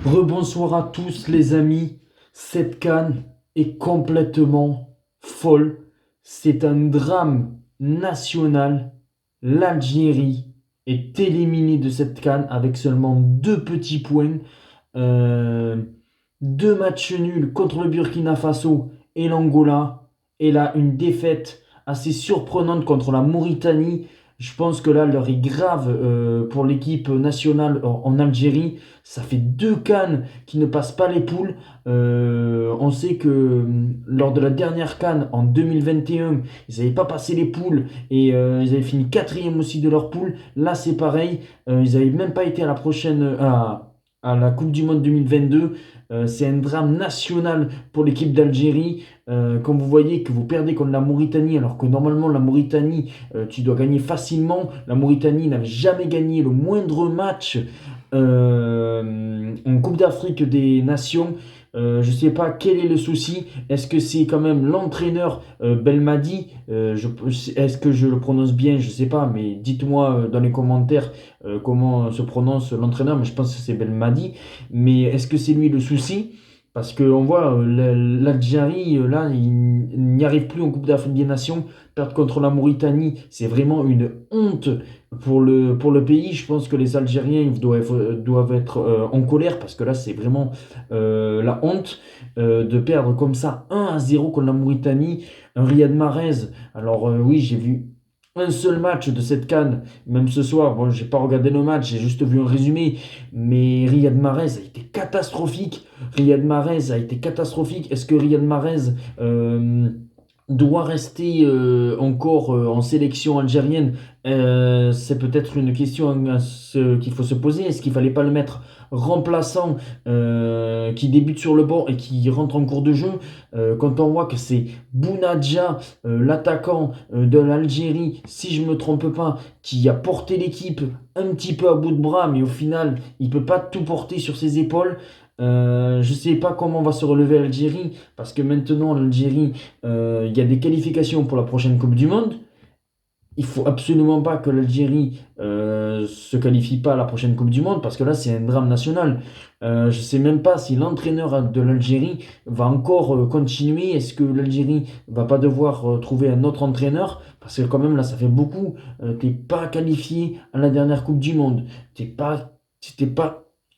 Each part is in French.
Rebonsoir à tous les amis. Cette CAN est complètement folle. C'est un drame national. L'Algérie est éliminée de cette CAN avec seulement deux petits points. Euh, Deux matchs nuls contre le Burkina Faso et l'Angola. Et là, une défaite assez surprenante contre la Mauritanie. Je pense que là, l'heure est grave pour l'équipe nationale en Algérie. Ça fait deux CAN qui ne passent pas les poules. On sait que lors de la dernière CAN en 2021, ils n'avaient pas passé les poules et ils avaient fini quatrième aussi de leur poule. Là, c'est pareil. Ils n'avaient même pas été à la à la Coupe du Monde 2022. C'est un drame national pour l'équipe d'Algérie. Quand vous voyez que vous perdez contre la Mauritanie, alors que normalement la Mauritanie, tu dois gagner facilement. La Mauritanie n'avait jamais gagné le moindre match en Coupe d'Afrique des Nations. Je ne sais pas quel est le souci. Est-ce que c'est quand même l'entraîneur Belmadi est-ce que je le prononce bien? Je ne sais pas, mais dites-moi dans les commentaires comment se prononce l'entraîneur. Mais je pense que c'est Belmadi. Mais est-ce que c'est lui le souci? Parce qu'on voit l'Algérie, là, il n'y arrive plus en Coupe d'Afrique des Nations. Perdre contre la Mauritanie, c'est vraiment une honte pour le pays. Je pense que les Algériens doivent être en colère parce que là, c'est vraiment la honte de perdre comme ça 1-0 contre la Mauritanie. Un Riyad Mahrez, alors oui, j'ai vu un seul match de cette CAN, même ce soir. Bon, j'ai pas regardé le match, j'ai juste vu un résumé. Mais Riyad Mahrez a été catastrophique. Riyad Mahrez a été catastrophique. Est-ce que Riyad Mahrez doit rester encore en sélection algérienne? C'est peut-être une question qu'il faut se poser. Est-ce qu'il fallait pas le mettre remplaçant qui débute sur le banc et qui rentre en cours de jeu? Quand on voit que c'est Bounadja, l'attaquant de l'Algérie, si je ne me trompe pas, qui a porté l'équipe un petit peu à bout de bras, mais au final, il ne peut pas tout porter sur ses épaules. Je ne sais pas comment va se relever l'Algérie, parce que maintenant, l'Algérie, il y a des qualifications pour la prochaine Coupe du Monde. Il faut absolument pas que l'Algérie se qualifie pas à la prochaine Coupe du Monde parce que là c'est un drame national. Je sais même pas si l'entraîneur de l'Algérie va encore continuer. Est-ce que l'Algérie va pas devoir trouver un autre entraîneur? Parce que quand même là ça fait beaucoup. T'es pas qualifié à la dernière Coupe du Monde. T'es pas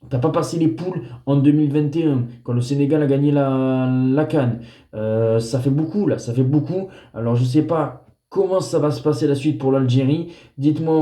T'as pas passé les poules en 2021 quand le Sénégal a gagné la CAN. Ça fait beaucoup là, ça fait beaucoup. Alors je sais pas comment ça va se passer la suite pour l'Algérie. Dites-moi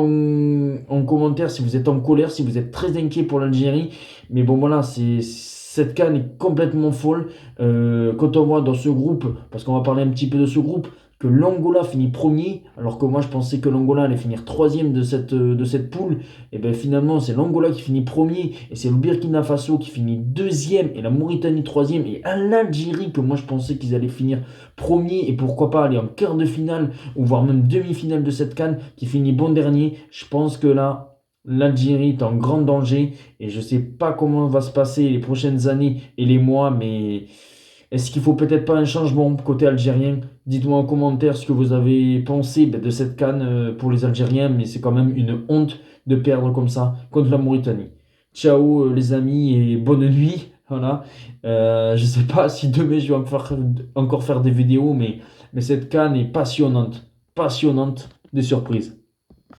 en commentaire si vous êtes en colère, si vous êtes très inquiet pour l'Algérie. Mais bon voilà, cette CAN est complètement folle. Quand on voit dans ce groupe, parce qu'on va parler un petit peu de ce groupe, que l'Angola finit premier, alors que moi je pensais que l'Angola allait finir troisième de cette poule, et bien finalement c'est l'Angola qui finit premier, et c'est le Burkina Faso qui finit deuxième, et la Mauritanie troisième, et à l'Algérie que moi je pensais qu'ils allaient finir premier, et pourquoi pas aller en quart de finale, ou voire même demi-finale de cette CAN, qui finit bon dernier. Je pense que là, l'Algérie est en grand danger, et je sais pas comment va se passer les prochaines années et les mois, mais... Est-ce qu'il faut peut-être pas un changement côté algérien? Dites-moi en commentaire ce que vous avez pensé de cette CAN pour les Algériens, mais c'est quand même une honte de perdre comme ça contre la Mauritanie. Ciao les amis et bonne nuit. Voilà. Je sais pas si demain je vais encore faire des vidéos, mais cette CAN est passionnante. Passionnante des surprises.